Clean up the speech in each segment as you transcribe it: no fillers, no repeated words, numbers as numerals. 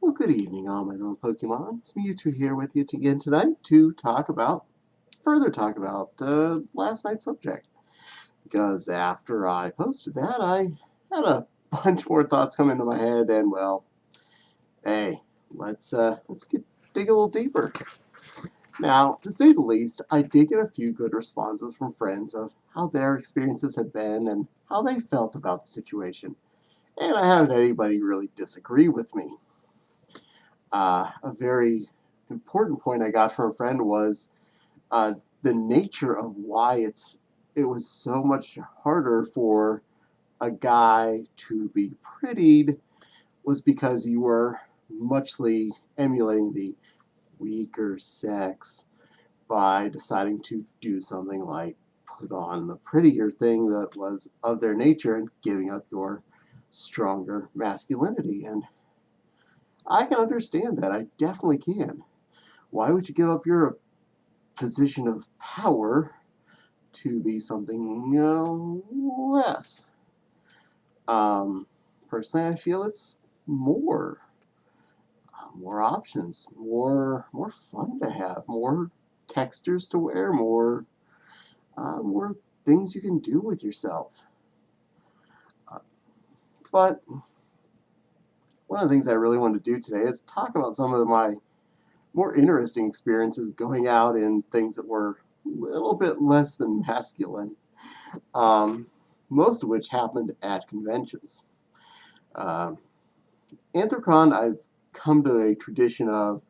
Well, good evening, all my little Pokemon. It's Mewtwo here with you again tonight to further talk about last night's subject. Because after I posted that, I had a bunch more thoughts come into my head, and well, hey, let's dig a little deeper. Now, to say the least, I did get a few good responses from friends of how their experiences had been and how they felt about the situation, and I haven't had anybody really disagree with me. A very important point I got from a friend was uh, the nature of why it was so much harder for a guy to be prettied was because you were muchly emulating the weaker sex by deciding to do something like put on the prettier thing that was of their nature and giving up your stronger masculinity. And I can understand that. I definitely can. Why would you give up your position of power to be something less? Um, Personally, I feel it's more, more options, more fun to have, more textures to wear, more things you can do with yourself. Uh, but one of the things I really want to do today is talk about some of my more interesting experiences going out in things that were a little bit less than masculine. um, most of which happened at conventions. Um, Anthrocon, I've come to a tradition of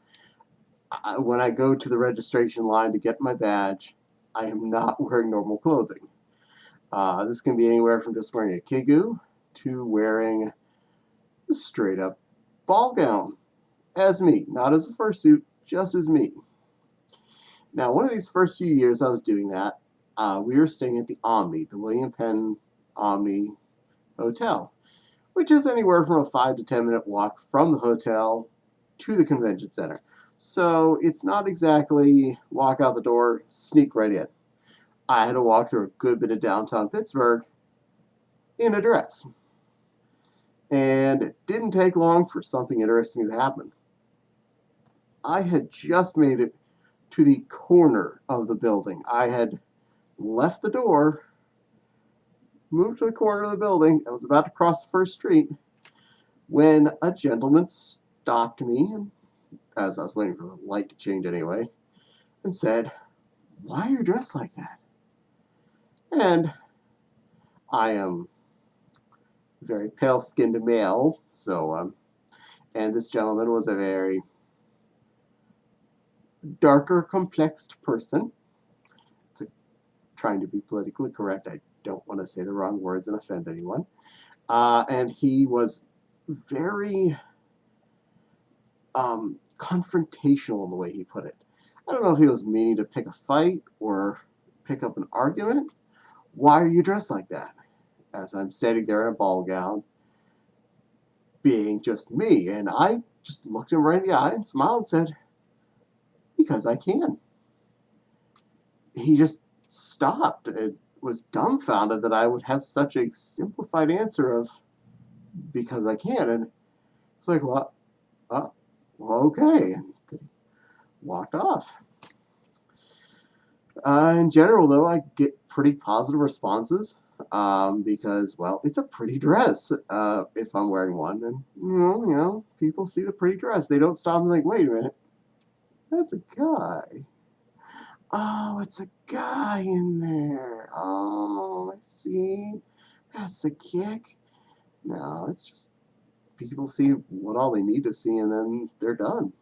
when I go to the registration line to get my badge, I am not wearing normal clothing. This can be anywhere from just wearing a kigu to wearing a straight up ball gown as me, not as a fursuit, just as me. Now, one of these first few years I was doing that, we were staying at the Omni, the William Penn Omni Hotel, which is anywhere from a 5 to 10 minute walk from the hotel to the convention center. So it's not exactly walk out the door, sneak right in. I had to walk through a good bit of downtown Pittsburgh in a dress. And it didn't take long for something interesting to happen. I had just made it to the corner of the building. I had left the door, moved to the corner of the building, and was about to cross the first street when a gentleman stopped me, as I was waiting for the light to change anyway, and said, "Why are you dressed like that?" And I am very pale skinned male, and this gentleman was a very darker complexed person. To, Trying to be politically correct, I don't want to say the wrong words and offend anyone. And he was very confrontational in the way he put it. I don't know if he was meaning to pick a fight or pick up an argument. "Why are you dressed like that?" As I'm standing there in a ball gown, being just me. And I just looked him right in the eye and smiled and said, "Because I can." He just stopped and was dumbfounded that I would have such a simplified answer of "because I can." And it's like, uh, well, okay. And walked off. In general, though, I get pretty positive responses because, well, it's a pretty dress if I'm wearing one, and people see the pretty dress. They don't stop and think, "Wait a minute, that's a guy. Oh, it's a guy in there. Oh, I see. That's the kick." No, it's just people see what all they need to see, and then they're done.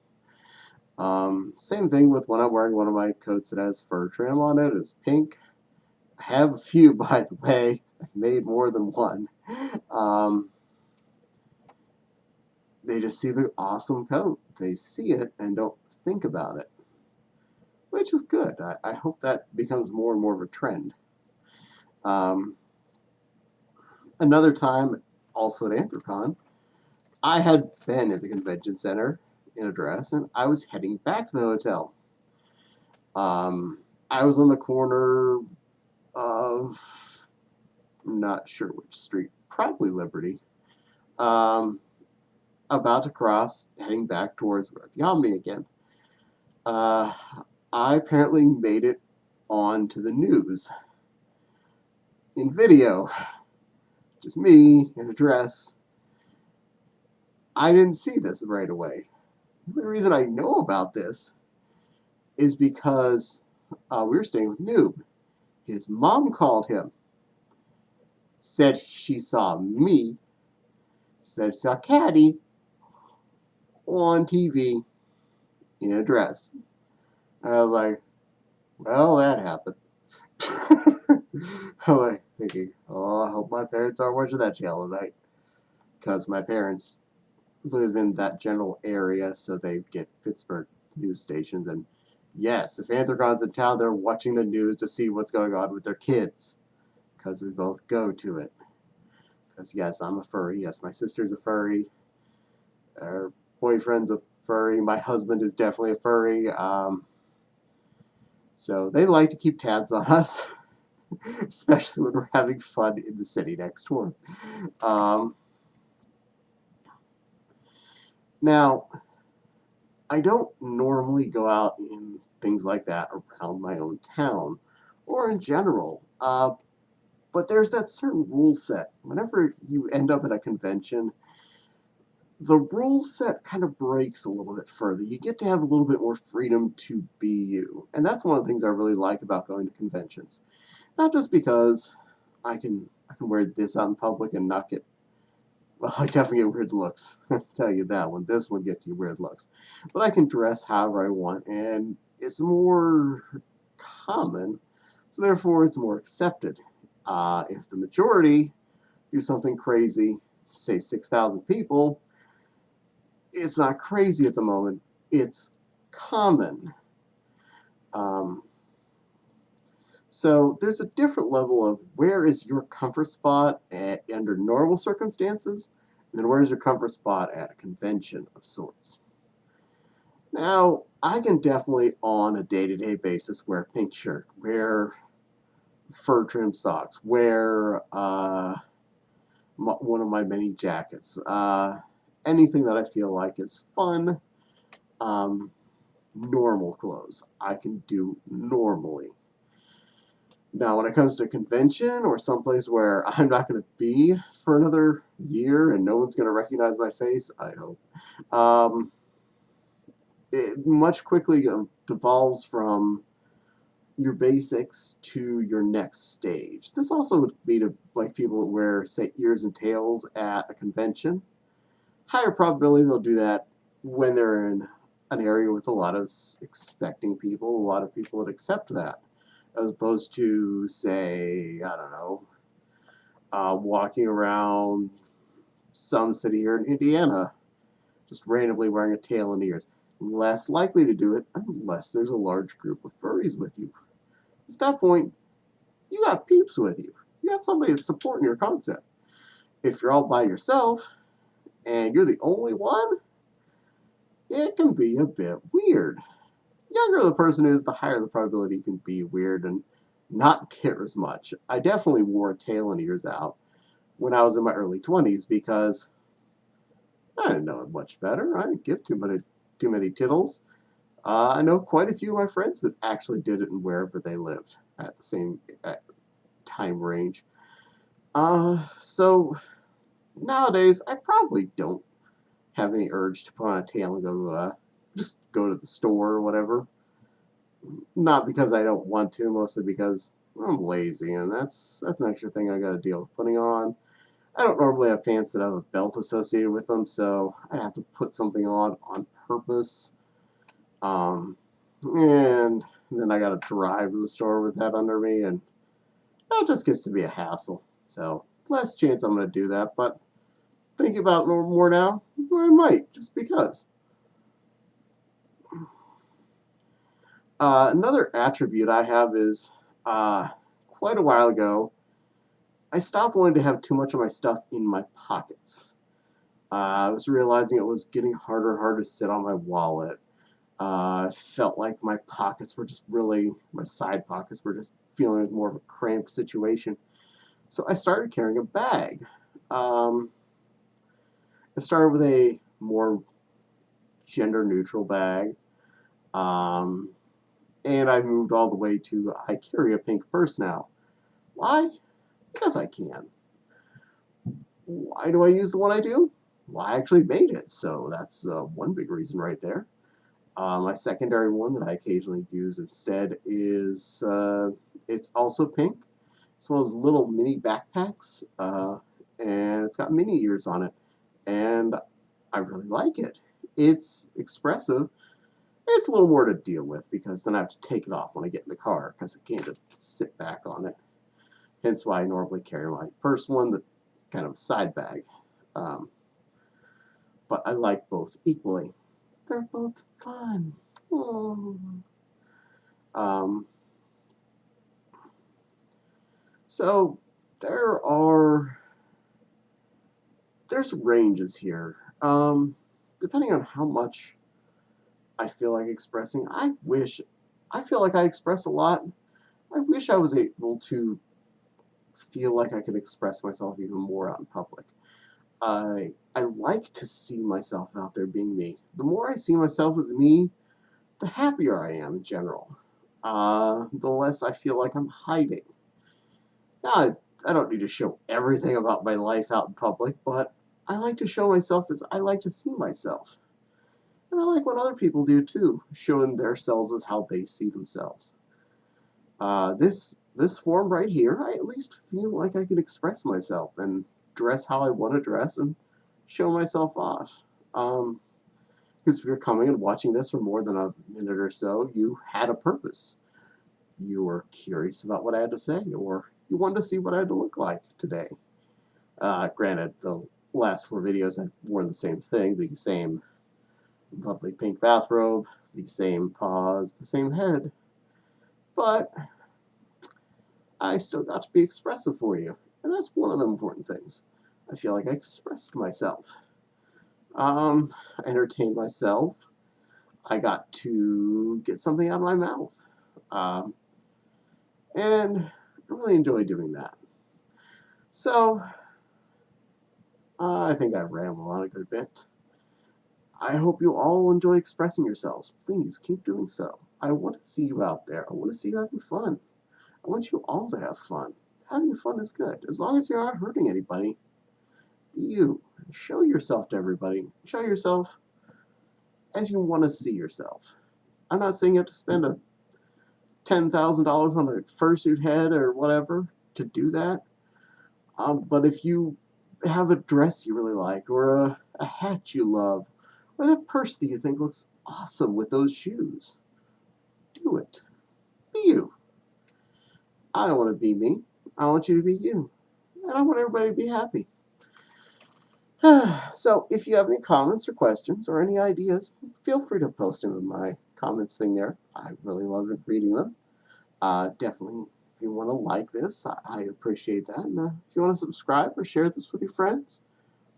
Same thing with when I'm wearing one of my coats that has fur trim on it. It's pink. I have a few, by the way. I've made more than one. Um, they just see the awesome coat. They see it and don't think about it, which is good. I hope that becomes more and more of a trend. Um, Another time, also at Anthrocon, I had been at the convention center in a dress and I was heading back to the hotel. Um, I was on the corner of, I'm not sure which street, probably Liberty. Um, about to cross, heading back towards the Omni again. Uh, I apparently made it onto the news in video. Just me in a dress. I didn't see this right away. The reason I know about this is because we were staying with Noob. His mom called him, said she saw me, said saw Caddy on TV in a dress. And I was like, well, that happened. I'm like thinking, oh, I hope my parents aren't watching that channel tonight. Because my parents live in that general area, so they get Pittsburgh news stations. And yes, if Anthracon's in town, they're watching the news to see what's going on with their kids. Because we both go to it. Because yes, I'm a furry. Yes, my sister's a furry. Our boyfriend's a furry. My husband is definitely a furry. So they like to keep tabs on us, especially when we're having fun in the city next door. Now, I don't normally go out in things like that around my own town or in general. But there's that certain rule set. Whenever you end up at a convention, the rule set kind of breaks a little bit further. You get to have a little bit more freedom to be you. And that's one of the things I really like about going to conventions. Not just because I can wear this out in public and not get, well, I definitely get weird looks. I'll tell you that one. This one gets you weird looks. But I can dress however I want, and it's more common, so therefore it's more accepted. If the majority do something crazy, say 6,000 people, it's not crazy at the moment. It's common. Um, so there's a different level of where is your comfort spot under normal circumstances, and then where's your comfort spot at a convention of sorts. Now, I can definitely on a day-to-day basis wear a pink shirt, wear fur trim socks, wear one of my many jackets, anything that I feel like is fun. Normal clothes I can do normally. Now, when it comes to a convention or someplace where I'm not going to be for another year and no one's going to recognize my face, I hope, it much quickly devolves from your basics to your next stage. This also would be to like people that wear, say, ears and tails at a convention. Higher probability they'll do that when they're in an area with a lot of expecting people, a lot of people that accept that, as opposed to, say, I don't know, walking around some city here in Indiana, just randomly wearing a tail and ears. Less likely to do it unless there's a large group of furries with you. At that point, you got peeps with you. You got somebody that's supporting your concept. If you're all by yourself and you're the only one, it can be a bit weird. The younger the person is, the higher the probability you can be weird and not care as much. I definitely wore tail and ears out when I was in my early 20s because I didn't know it much better. I didn't give too many tittles. I know quite a few of my friends that actually did it and wherever they lived at the same time range. So nowadays, I probably don't have any urge to put on a tail and go to just go to the store or whatever. Not because I don't want to, mostly because I'm lazy, and that's an extra thing I got to deal with putting on. I don't normally have pants that have a belt associated with them, so I have to put something on purpose. And then I got to drive to the store with that under me, and that just gets to be a hassle. So less chance I'm going to do that, but thinking about it more now, I might, just because. Another attribute I have is quite a while ago, I stopped wanting to have too much of my stuff in my pockets. I was realizing it was getting harder and harder to sit on my wallet. I felt like my pockets were just really, my side pockets were just feeling like more of a cramped situation. So I started carrying a bag. I started with a more gender neutral bag. And I've moved all the way to I carry a pink purse now. Why? Because I can. Why do I use the one I do? Well, I actually made it, so that's one big reason right there. My secondary one that I occasionally use instead is it's also pink. It's one of those little mini backpacks, and it's got mini ears on it, and I really like it. It's expressive. It's a little more to deal with because then I have to take it off when I get in the car because I can't just sit back on it. Hence why I normally carry my purse one, the kind of side bag. Um, but I like both equally. They're both fun. Oh. Um, so there's ranges here. Depending on how much I feel like expressing, I feel like I express a lot. I wish I was able to feel like I could express myself even more out in public. I like to see myself out there being me. The more I see myself as me, the happier I am in general. The less I feel like I'm hiding. Now, I don't need to show everything about my life out in public, but I like to show myself as I like to see myself. And I like what other people do too, showing themselves as how they see themselves. This form right here, I at least feel like I can express myself and dress how I want to dress and show myself off. Because if you're coming and watching this for more than a minute or so, you had a purpose. You were curious about what I had to say, or you wanted to see what I had to look like today. Granted, the last 4 videos I've worn the same thing, the same lovely pink bathrobe, the same paws, the same head, but I still got to be expressive for you, and that's one of the important things. I feel like I expressed myself. I entertained myself. I got to get something out of my mouth. And I really enjoy doing that. So, I think I've rambled on a good bit. I hope you all enjoy expressing yourselves. Please keep doing so. I want to see you out there. I want to see you having fun. I want you all to have fun. Having fun is good. As long as you're not hurting anybody, be you. Show yourself to everybody. Show yourself as you want to see yourself. I'm not saying you have to spend $10,000 on a fursuit head or whatever to do that. But if you have a dress you really like, or a hat you love, or that purse that you think looks awesome with those shoes, do it. Be you. I want to be me. I want you to be you. And I want everybody to be happy. So if you have any comments or questions or any ideas, feel free to post them in my comments thing there. I really love reading them. Definitely, if you want to like this, I appreciate that. And if you want to subscribe or share this with your friends,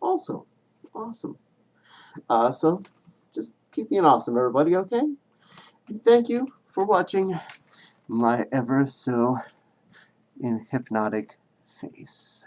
also awesome. So just keep being awesome, everybody, okay? And thank you for watching my ever so hypnotic face.